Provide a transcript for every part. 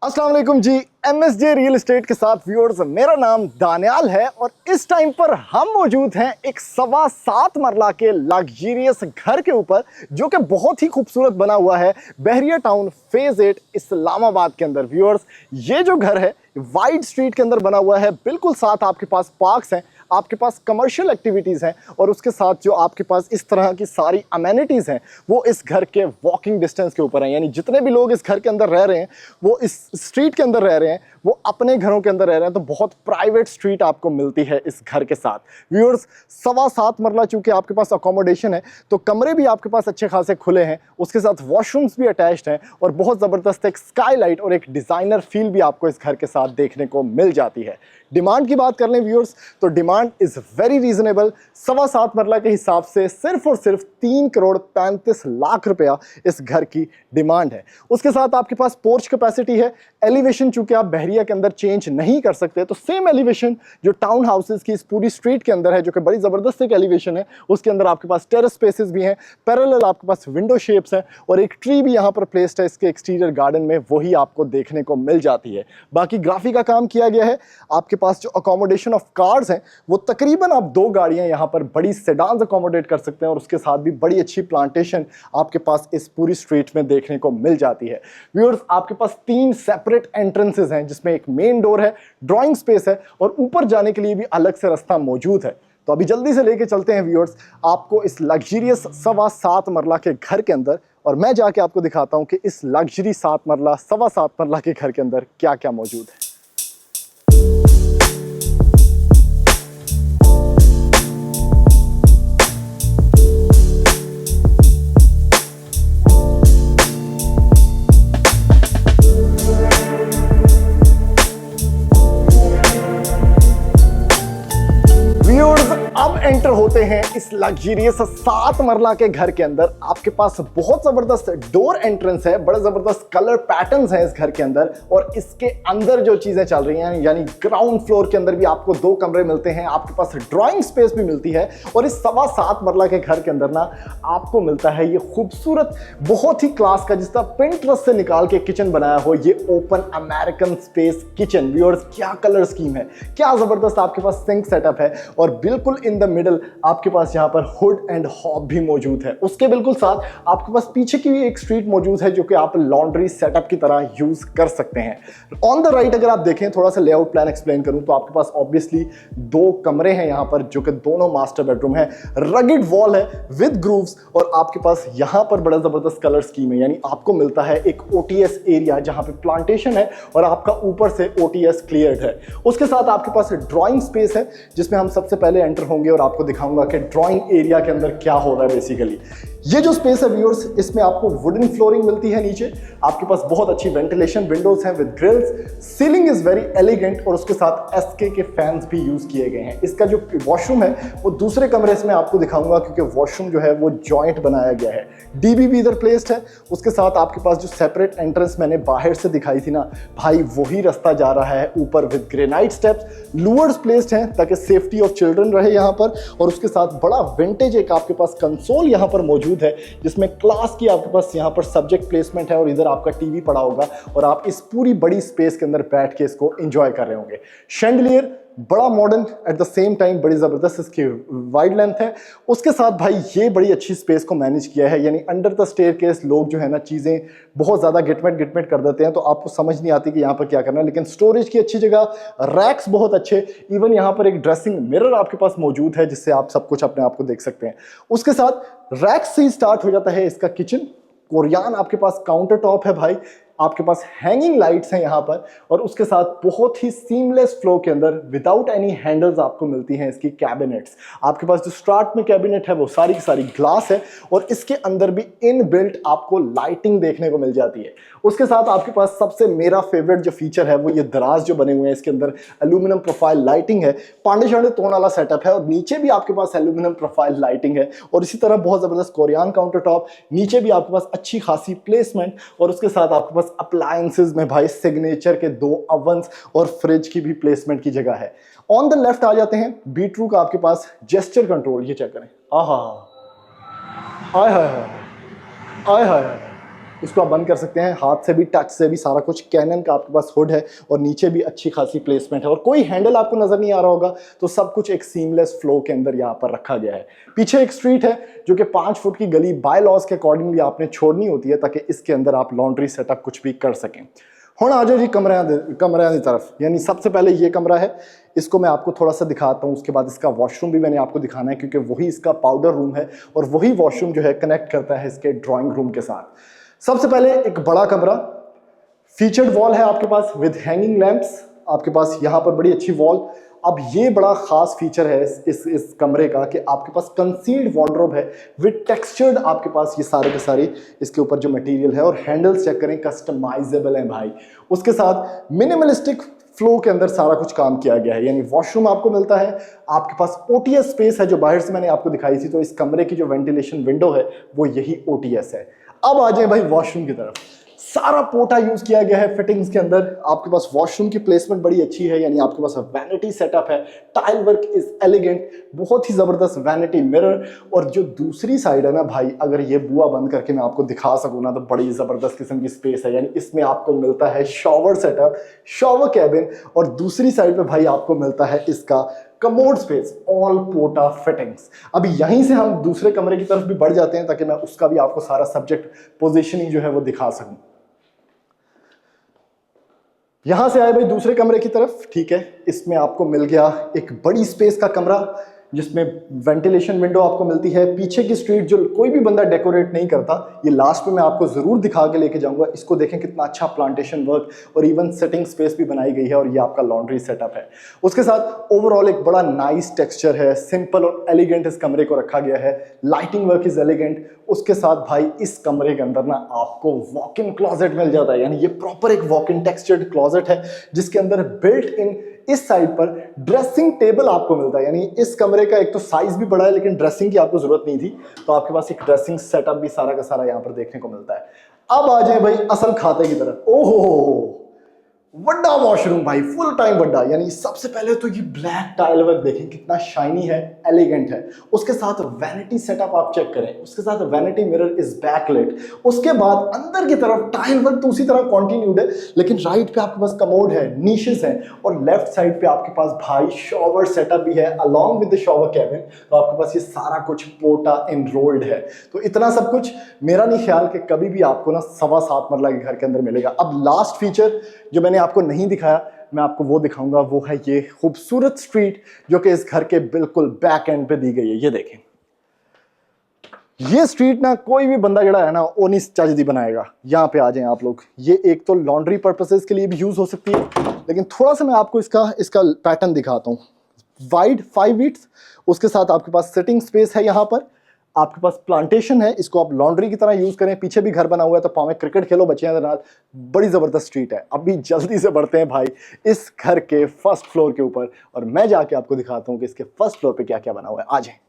अस्सलाम वालेकुम जी। MSJ real estate के साथ व्यूअर्स, मेरा नाम दानियाल है और इस टाइम पर हम मौजूद हैं एक 7.25 मरला के लग्जरियस घर के ऊपर, जो कि बहुत ही खूबसूरत बना हुआ है बहरिया टाउन फेज 8 इस्लामाबाद के अंदर। व्यूअर्स, ये जो घर है वाइड स्ट्रीट के अंदर बना हुआ है, बिल्कुल साथ आपके पास पार्क्स हैं, आपके पास कमर्शियल एक्टिविटीज़ हैं और उसके साथ जो आपके पास इस तरह की सारी अमेनिटीज़ हैं वो इस घर के वॉकिंग डिस्टेंस के ऊपर हैं। यानी जितने भी लोग इस घर के अंदर रह रहे हैं वो इस स्ट्रीट के अंदर रह रहे हैं, वो अपने घरों के अंदर रह रहे हैं, तो बहुत प्राइवेट स्ट्रीट आपको मिलती है इस घर के साथ। व्यूअर्स, 7.25 मरला चूँकि आपके पास अकोमोडेशन है तो कमरे भी आपके पास अच्छे खासे खुले हैं, उसके साथ वॉशरूम्स भी अटैच्ड हैं और बहुत ज़बरदस्त एक स्काईलाइट और एक डिज़ाइनर फील भी आपको इस घर के साथ देखने को मिल जाती है। डिमांड की बात कर लें व्यूअर्स, तो डिमांड इज़ वेरी रीजनेबल। 7.25 मरला के हिसाब से सिर्फ और सिर्फ 3,35,00,000 रुपया इस घर की डिमांड है। उसके साथ आपके पास पोर्च कैपेसिटी है। एलिवेशन चूंकि आप बहरिया के अंदर चेंज नहीं कर सकते, तो सेम एलिवेशन जो टाउन हाउसेस की इस पूरी स्ट्रीट के अंदर है, जो कि बड़ी ज़बरदस्त एक एलिवेशन है, उसके अंदर आपके पास टेरेस स्पेसेस भी हैं, पैरेलल आपके पास विंडो शेप्स हैं और एक ट्री भी यहाँ पर प्लेस्ड है इसके एक्सटीरियर गार्डन में, वही आपको देखने को मिल जाती है। बाकी ग्राफी का काम किया गया है। आपके पास जो अकोमोडेशन ऑफ कार्स हैं वो तकरीबन आप 2 गाड़ियां यहाँ पर बड़ी सेडान्स अकोमोडेट कर सकते हैं और उसके साथ भी बड़ी अच्छी प्लांटेशन आपके पास इस पूरी स्ट्रीट में देखने को मिल जाती है। व्यूअर्स, आपके पास 3 सेपरेट एंट्रेंसेस हैं, जिसमें एक मेन डोर है, ड्राइंग स्पेस है और ऊपर जाने के लिए भी अलग से रास्ता मौजूद है। तो अभी जल्दी से लेके चलते हैं व्यूअर्स आपको इस लग्जरियस 7.25 मरला के घर के अंदर, और मैं जाके आपको दिखाता हूं कि इस लग्जरी 7 मरला 7.25 मरला के घर के अंदर क्या क्या मौजूद है। अब एंटर होते हैं इस लग्जरियस 7 मरला के घर के अंदर। आपके पास बहुत जबरदस्त डोर एंट्रेंस है, बड़े जबरदस्त कलर पैटर्न्स हैं इस घर के अंदर और इसके अंदर जो चीजें चल रही हैं, यानी ग्राउंड फ्लोर के अंदर भी आपको 2 कमरे मिलते हैं, आपके पास ड्राइंग स्पेस भी मिलती है और इस 7.25 मरला के घर के अंदर ना आपको मिलता है ये खूबसूरत, बहुत ही क्लास का, जिसका पिंटरेस्ट से निकाल के किचन बनाया हो, ये open American space kitchen. Viewers, क्या कलर स्कीम है, क्या जबरदस्त आपके पास सिंक सेटअप है और बिल्कुल इन द मिडल आपके पास यहाँ पर हुड एंड हॉब भी मौजूद है। उसके बिल्कुल साथ आपके पास पीछे की भी एक स्ट्रीट मौजूद है जो कि आप लॉन्ड्री सेटअप की तरह यूज कर सकते हैं। ऑन द राइट अगर आप देखें, थोड़ा सा लेआउट प्लान एक्सप्लेन करूं तो आपके पास ऑब्वियसली 2 कमरे हैं यहाँ पर, जो कि दोनों मास्टर बेडरूम है, रगिड वॉल है विद ग्रूव्स और आपके पास यहाँ पर बड़ा जबरदस्त कलर स्कीम है। यानी आपको मिलता है एक OTS एरिया जहाँ पे प्लांटेशन है और आपका ऊपर से OTS क्लियर्ड है। उसके साथ आपके पास ड्रॉइंग स्पेस है जिसमें हम सबसे पहले एंटर होंगे और आपको दिखाऊंगा कि ड्राइंग एरिया के अंदर क्या हो रहा है। बेसिकली ये जो स्पेस है व्यूअर्स, इसमें आपको वुडन फ्लोरिंग मिलती है, नीचे आपके पास बहुत अच्छी वेंटिलेशन विंडोज हैं with grills, ceiling is very elegant और उसके साथ SK के फैंस भी यूज किए गए हैं। इसका जो वॉशरूम है वो दूसरे कमरे में आपको दिखाऊंगा क्योंकि वॉशरूम जो है वो जॉइंट बनाया गया है। DB भी इधर प्लेस्ड है। उसके साथ आपके पास जो सेपरेट एंट्रेंस मैंने बाहर से दिखाई थी ना भाई, वही रास्ता जा रहा है ऊपर with granite steps, louvres placed हैं ताकि सेफ्टी ऑफ चिल्ड्रन रहे यहाँ पर और उसके साथ बड़ा विंटेज एक आपके पास कंसोल यहाँ पर मौजूद है जिसमें क्लास की आपके पास यहाँ पर सब्जेक्ट प्लेसमेंट है और इधर आपका टीवी पड़ा होगा और आप इस पूरी बड़ी स्पेस के अंदर बैठ के इसको एंजॉय कर रहे होंगे। शैंडलियर बड़ा modern, at the same time बड़ी जबरदस्त इसकी वाइड लेंथ है। उसके साथ भाई ये बड़ी अच्छी स्पेस को मैनेज किया है, यानी अंडर द स्टेयरकेस लोग जो है ना चीजें बहुत ज्यादा गिटमिट कर देते हैं तो आपको समझ नहीं आती कि यहाँ पर क्या करना है, लेकिन स्टोरेज की अच्छी जगह, रैक्स बहुत अच्छे, इवन यहाँ पर एक ड्रेसिंग मिरर आपके पास मौजूद है जिससे आप सब कुछ अपने आप को देख सकते हैं। उसके साथ रैक्स से ही स्टार्ट हो जाता है इसका किचन। कोरियान आपके पास काउंटर टॉप है भाई, आपके पास हैंगिंग लाइट्स हैं यहाँ पर और उसके साथ बहुत ही सीमलेस फ्लो के अंदर विदाउट एनी हैंडल्स आपको मिलती हैं इसकी कैबिनेट्स। आपके पास जो स्टार्ट में कैबिनेट है वो सारी की सारी ग्लास है और इसके अंदर भी इनबिल्ट आपको लाइटिंग देखने को मिल जाती है। उसके साथ आपके पास सबसे मेरा फेवरेट जो फीचर है वो ये दराज जो बने हुए हैं, इसके अंदर एल्यूमिनियम प्रोफाइल लाइटिंग है, पांडे शांडे टोन वाला सेटअप है और नीचे भी आपके पास एल्यूमिनियम प्रोफाइल लाइटिंग है और इसी तरह बहुत जबरदस्त कोरियान काउंटर टॉप, नीचे भी आपके पास अच्छी खासी प्लेसमेंट और उसके साथ आपके पास अप्लायंसेस में भाई सिग्नेचर के 2 ओवंस और फ्रिज की भी प्लेसमेंट की जगह है। ऑन द लेफ्ट आ जाते हैं, बीटरू का आपके पास जेस्चर कंट्रोल, ये चेक करें। आहा, हाय हाय हाय हाय हाय, इसको आप बंद कर सकते हैं हाथ से भी, टच से भी, सारा कुछ। कैनन का आपके पास हुड है और नीचे भी अच्छी खासी प्लेसमेंट है और कोई हैंडल आपको नजर नहीं आ रहा होगा, तो सब कुछ एक सीमलेस फ्लो के अंदर यहाँ पर रखा गया है। पीछे एक स्ट्रीट है जो कि 5 फुट की गली बाय लॉज के अकॉर्डिंगली आपने छोड़नी होती है ताकि इसके अंदर आप लॉन्ड्री सेटअप कुछ भी कर सकें। हुण आ जाओ जी कमरियां की तरफ। यानी सबसे पहले ये कमरा है, इसको मैं आपको थोड़ा सा दिखाता हूँ। उसके बाद इसका वॉशरूम भी मैंने आपको दिखाना है क्योंकि वही इसका पाउडर रूम है और वही वॉशरूम जो है कनेक्ट करता है इसके ड्राइंग रूम के साथ। सबसे पहले एक बड़ा कमरा, फीचर्ड वॉल है आपके पास विद हैंगिंग लैंप्स, आपके पास यहाँ पर बड़ी अच्छी वॉल। अब ये बड़ा खास फीचर है इस कमरे का कि आपके पास कंसील्ड वार्डरोब है विद टेक्सचर्ड, आपके पास ये सारे के सारे इसके ऊपर जो मटेरियल है, और हैंडल्स चेक करें कस्टमाइजेबल हैं भाई। उसके साथ मिनिमलिस्टिक फ्लो के अंदर सारा कुछ काम किया गया है। यानी वॉशरूम आपको मिलता है, आपके पास ओटीएस स्पेस है जो बाहर से मैंने आपको दिखाई थी, तो इस कमरे की जो वेंटिलेशन विंडो है वो यही ओटीएस है। अब आ जाए भाई वॉशरूम की तरफ। सारा पोटा यूज किया गया है फिटिंग्स के अंदर। आपके पास वॉशरूम की प्लेसमेंट बड़ी अच्छी है, यानी आपके पास वैनिटी सेटअप है, टाइल वर्क इज एलिगेंट, बहुत ही जबरदस्त वैनिटी मिरर। और जो दूसरी साइड है ना भाई, अगर ये बुआ बंद करके मैं आपको दिखा सकूं ना, तो बड़ी जबरदस्त किस्म की स्पेस है। यानी इसमें आपको मिलता है शॉवर सेटअप, शॉवर कैबिन, और दूसरी साइड पे भाई आपको मिलता है इसका कमोड स्पेस, ऑल पोटा फिटिंग्स। अभी यहीं से हम दूसरे कमरे की तरफ भी बढ़ जाते हैं ताकि मैं उसका भी आपको सारा सब्जेक्ट पोजीशनिंग जो है वो दिखा सकूं। यहां से आए भाई दूसरे कमरे की तरफ, ठीक है। इसमें आपको मिल गया एक बड़ी स्पेस का कमरा जिसमें वेंटिलेशन विंडो आपको मिलती है। पीछे की स्ट्रीट जो कोई भी बंदा डेकोरेट नहीं करता, ये लास्ट में मैं आपको जरूर दिखा के लेके जाऊंगा। इसको देखें कितना अच्छा प्लांटेशन वर्क और इवन सेटिंग स्पेस भी बनाई गई है, और ये आपका लॉन्ड्री सेटअप है। उसके साथ ओवरऑल एक बड़ा नाइस टेक्सचर है, सिंपल और एलिगेंट इस कमरे को रखा गया है। Lighting work is elegant. उसके साथ भाई इस कमरे के अंदर ना आपको वॉक इन क्लोजेट मिल जाता है, यानी ये प्रॉपर एक वॉक इन टेक्सचर्ड क्लोजेट है जिसके अंदर बिल्ट इन इस साइड पर ड्रेसिंग टेबल आपको मिलता है। यानी इस कमरे का एक तो साइज भी बड़ा है लेकिन ड्रेसिंग की आपको जरूरत नहीं थी, तो आपके पास एक ड्रेसिंग सेटअप भी सारा का सारा यहां पर देखने को मिलता है। अब आ जाए भाई असल खाते की तरफ। ओहो, बड़ा वॉशरूम भाई, फुल टाइम बड़ा। यानी सबसे पहले तो ये ब्लैक टाइल वर्क देखें कितना शाइनी है, एलिगेंट है। उसके साथ वैनिटी सेटअप आप चेक करें, उसके साथ वैनिटी मिरर इज बैकलाइट। उसके बाद अंदर की तरफ टाइल वर्क तो उसी तरह कंटिन्यूड है, लेकिन राइट पे आपके पास कमोड है, नीशेस हैं, और लेफ्ट साइड पे आपके पास भाई शॉवर सेटअप भी है along with the shower cabin. तो आपके पास ये सारा कुछ पोटा एनरोल्ड है। तो इतना सब कुछ मेरा नहीं ख्याल कि कभी भी आपको ना 7.25 मरला के घर के अंदर मिलेगा। अब लास्ट फीचर जो मैंने आपको नहीं दिखाया, मैं आपको वो दिखाऊंगा, वो है ये खूबसूरत स्ट्रीट जो कि इस घर के बिल्कुल बैक एंड पे दी गई है। ये देखें, ये स्ट्रीट ना कोई भी बंदा जड़ा है ना वो नहीं चज दी बनाएगा। यहाँ पे आ जाएं आप लोग। ये एक तो लॉन्ड्री पर्पसेस के लिए भी यूज हो सकती है, लेकिन थोड़ा सा मैं आपको इसका पैटर्न दिखाता हूँ। वाइड 5 फीट्स, उसके साथ आपके पास सिटिंग स्पेस है, यहाँ पर आपके पास प्लांटेशन है, इसको आप लॉन्ड्री की तरह यूज करें। पीछे भी घर बना हुआ है तो पाँव में क्रिकेट खेलो बच्चे के साथ। बड़ी जबरदस्त स्ट्रीट है। अभी जल्दी से बढ़ते हैं भाई इस घर के फर्स्ट फ्लोर के ऊपर, और मैं जाके आपको दिखाता हूँ कि इसके फर्स्ट फ्लोर पे क्या क्या बना हुआ है। आ जाए।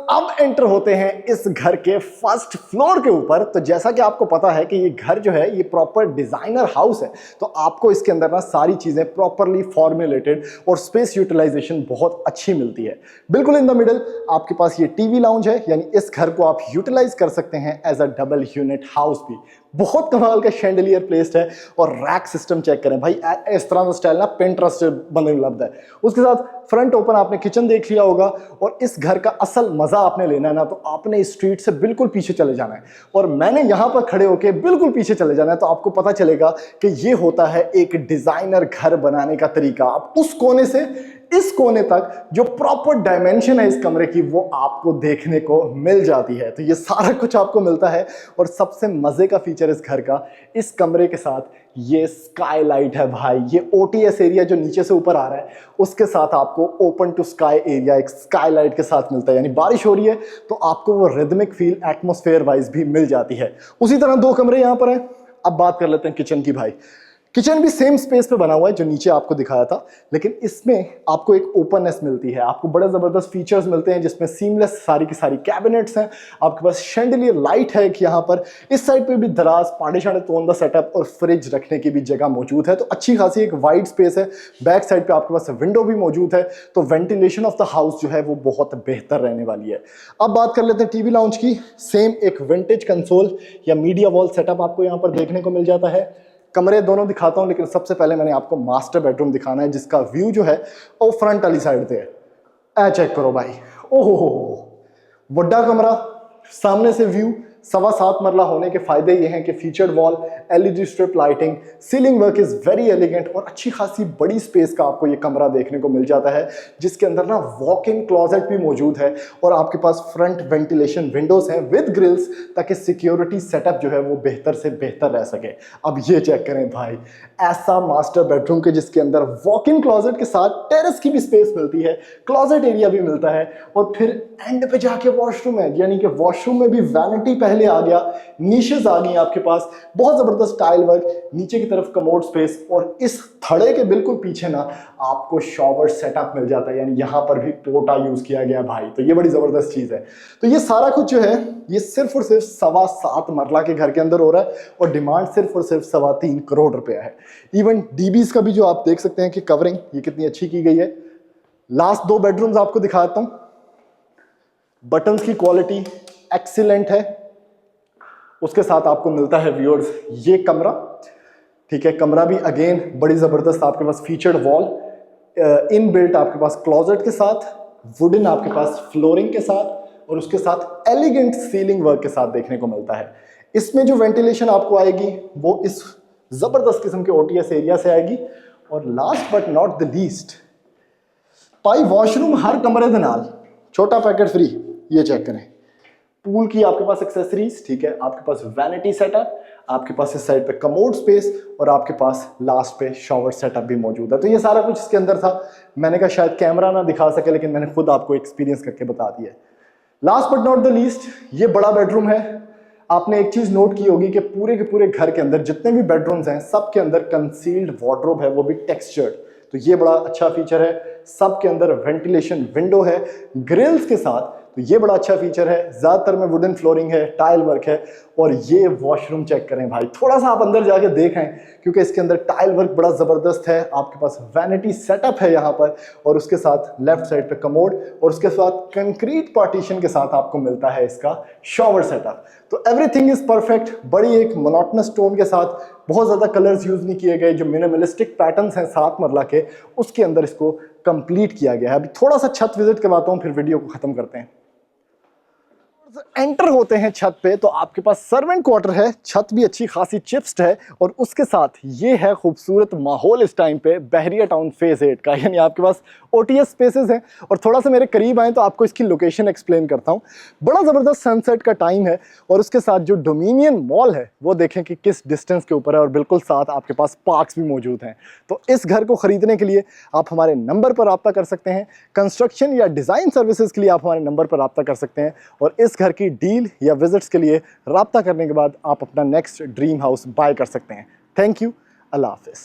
अब एंटर होते हैं इस घर के फर्स्ट फ्लोर के ऊपर। तो जैसा कि आपको पता है कि ये घर जो है ये प्रॉपर डिजाइनर हाउस है, तो आपको इसके अंदर ना सारी चीजें प्रॉपरली फॉर्मुलेटेड और स्पेस यूटिलाइजेशन बहुत अच्छी मिलती है। बिल्कुल इन द मिडल आपके पास ये टीवी लाउंज है, यानी इस घर को आप यूटिलाइज कर सकते हैं as a double unit house भी। बहुत कमाल का शैंडलियर प्लेस्ड है, और रैक सिस्टम चेक करें भाई, इस तरह का स्टाइल ना पिंटरेस्ट बनने में उपलब्ध है। उसके साथ फ्रंट ओपन आपने किचन देख लिया होगा, और इस घर का असल मजा आपने लेना है ना, तो आपने इस स्ट्रीट से बिल्कुल पीछे चले जाना है, और मैंने यहां पर खड़े होकर बिल्कुल पीछे चले जाना है, तो आपको पता चलेगा कि ये होता है एक डिजाइनर घर बनाने का तरीका। आप उस कोने से इस कोने तक जो प्रॉपर डायमेंशन है इस कमरे की वो आपको देखने को मिल जाती है। तो ये सारा कुछ आपको मिलता है, और सबसे मजे का फीचर इस घर का, इस कमरे के साथ ये स्काईलाइट है भाई। ये ओटीएस एरिया जो नीचे से ऊपर आ रहा है उसके साथ आपको ओपन टू स्काई एरिया एक स्काईलाइट के साथ मिलता है, यानी बारिश हो रही है तो आपको वो रिदमिक फील एटमॉस्फेयर वाइज भी मिल जाती है। उसी तरह 2 कमरे यहां पर हैं। अब बात कर लेते हैं किचन की भाई। किचन भी सेम स्पेस पे बना हुआ है जो नीचे आपको दिखाया था, लेकिन इसमें आपको एक ओपननेस मिलती है, आपको बड़े जबरदस्त फीचर्स मिलते हैं जिसमें सीमलेस सारी की सारी कैबिनेट्स हैं, आपके पास शैंडलियर लाइट है कि यहाँ पर इस साइड पे भी दराज पाड़े शाड़े तोंदा सेटअप और फ्रिज रखने की भी जगह मौजूद है। तो अच्छी खासी एक वाइड स्पेस है। बैक साइड पे आपके पास विंडो भी मौजूद है, तो वेंटिलेशन ऑफ द हाउस जो है वो बहुत बेहतर रहने वाली है। अब बात कर लेते हैं टीवी लाउंज की। सेम एक विंटेज कंसोल या मीडिया वॉल सेटअप आपको यहाँ पर देखने को मिल जाता है। कमरे दोनों दिखाता हूं, लेकिन सबसे पहले मैंने आपको मास्टर बेडरूम दिखाना है जिसका व्यू जो है वो फ्रंट वाली साइड पे है। चेक करो भाई, ओहो बड़ा कमरा, सामने से व्यू। 7.25 मरला होने के फायदे ये हैं कि featured wall, LED strip lighting, ceiling work is very elegant और अच्छी खासी बड़ी स्पेस का आपको ये कमरा देखने को मिल जाता है, जिसके अंदर ना वॉक इन क्लोजेट भी मौजूद है और आपके पास फ्रंट वेंटिलेशन विंडोज हैं विद ग्रिल्स, ताकि सिक्योरिटी सेटअप जो है वो बेहतर से बेहतर रह सके। अब ये चेक करें भाई, ऐसा मास्टर बेडरूम के जिसके अंदर वॉक इन क्लोजेट के साथ टेरेस की भी स्पेस मिलती है, क्लोजेट एरिया भी मिलता है और फिर एंड पे जाके वॉशरूम है, यानी कि वॉशरूम में भी वैनिटी पहले आ गया, नीशेस आ गई आपके पास, बहुत जबरदस्त टाइल वर्क, नीचे की तरफ कमोड स्पेस और इस थड़े के बिल्कुल पीछे ना आपको शॉवर सेटअप मिल जाता है, यानी यहां पर भी पोटा यूज किया गया भाई। तो ये बड़ी जबरदस्त चीज है। तो ये सारा कुछ जो है ये सिर्फ और सिर्फ 7.25 मरला के घर के अंदर हो रहा है और डिमांड सिर्फ और सिर्फ 3.25 करोड़ रुपया है। इवन डीबीज का भी जो आप देख सकते हैं कि कवरिंग ये कितनी अच्छी की गई है। लास्ट 2 बेडरूम्स आपको दिखाता हूं। बटन्स की क्वालिटी एक्सीलेंट है, उसके साथ आपको मिलता है व्यूअर्स ये कमरा। ठीक है, कमरा भी अगेन बड़ी जबरदस्त, आपके पास फीचर्ड वॉल, इन बिल्ट आपके पास क्लोजेट के साथ, वुडन आपके पास फ्लोरिंग के साथ और उसके साथ एलिगेंट सीलिंग वर्क के साथ देखने को मिलता है। इसमें जो वेंटिलेशन आपको आएगी वो इस जबरदस्त किस्म के ओटीएस एरिया से आएगी। और last but not the least, पाई वॉशरूम हर कमरे के नाल छोटा पैकेट फ्री। ये चेक करें, पूल की आपके पास एक्सेसरीज, ठीक है, आपके पास वैनिटी सेटअप, आपके पास इस साइड पे कमोड स्पेस और आपके पास लास्ट पे शॉवर सेटअप भी मौजूद है। तो ये सारा कुछ इसके अंदर था। मैंने कहा शायद कैमरा ना दिखा सके, लेकिन मैंने खुद आपको एक्सपीरियंस करके बता दिया। Last but not the least, ये बड़ा बेडरूम है। आपने एक चीज नोट की होगी कि पूरे के पूरे घर के अंदर जितने भी बेडरूम्स हैं सब के अंदर कंसील्ड वार्डरोब है, वो भी टेक्सचर्ड। तो ये बड़ा अच्छा फीचर है। सब के अंदर वेंटिलेशन विंडो है ग्रिल्स के साथ, तो ये बड़ा अच्छा फीचर है। ज्यादातर में वुडन फ्लोरिंग है, टाइल वर्क है। और ये वॉशरूम चेक करें भाई, थोड़ा सा आप अंदर जाके देखें क्योंकि इसके अंदर टाइल वर्क बड़ा जबरदस्त है। आपके पास वैनिटी सेटअप है यहाँ पर और उसके साथ लेफ्ट साइड पे कमोड और उसके साथ कंक्रीट पार्टीशन के साथ आपको मिलता है इसका शॉवर सेटअप। तो एवरीथिंग इज परफेक्ट। बड़ी एक मोनोटोनस टोन के साथ, बहुत ज्यादा कलर्स यूज नहीं किए गए, जो मिनिमलिस्टिक पैटर्न्स हैं 7 मरला के उसके अंदर इसको कंप्लीट किया गया है। अभी थोड़ा सा छत विजिट करवाता हूँ, फिर वीडियो को खत्म करते हैं। एंटर होते हैं छत पे तो आपके पास सर्वेंट क्वार्टर है, छत भी अच्छी खासी चिप्स्ड है और उसके साथ ये है खूबसूरत माहौल इस टाइम पे बहरिया टाउन फेज 8 का, यानी आपके पास ओटीएस स्पेसेस हैं। और थोड़ा सा मेरे करीब आए तो आपको इसकी लोकेशन एक्सप्लेन करता हूँ। बड़ा जबरदस्त सनसेट का टाइम है और उसके साथ जो डोमिनियन मॉल है वो देखें कि किस डिस्टेंस के ऊपर है और बिल्कुल साथ आपके पास पार्क्स भी मौजूद हैं। तो इस घर को खरीदने के लिए आप हमारे नंबर पर रब्ता कर सकते हैं। कंस्ट्रक्शन या डिजाइन सर्विसेज के लिए आप हमारे नंबर पर रब्ता कर सकते हैं और इस घर की डील या विजिट्स के लिए रब्ता करने के बाद आप अपना नेक्स्ट ड्रीम हाउस बाय कर सकते हैं। थैंक यू, अल्लाह हाफिज़।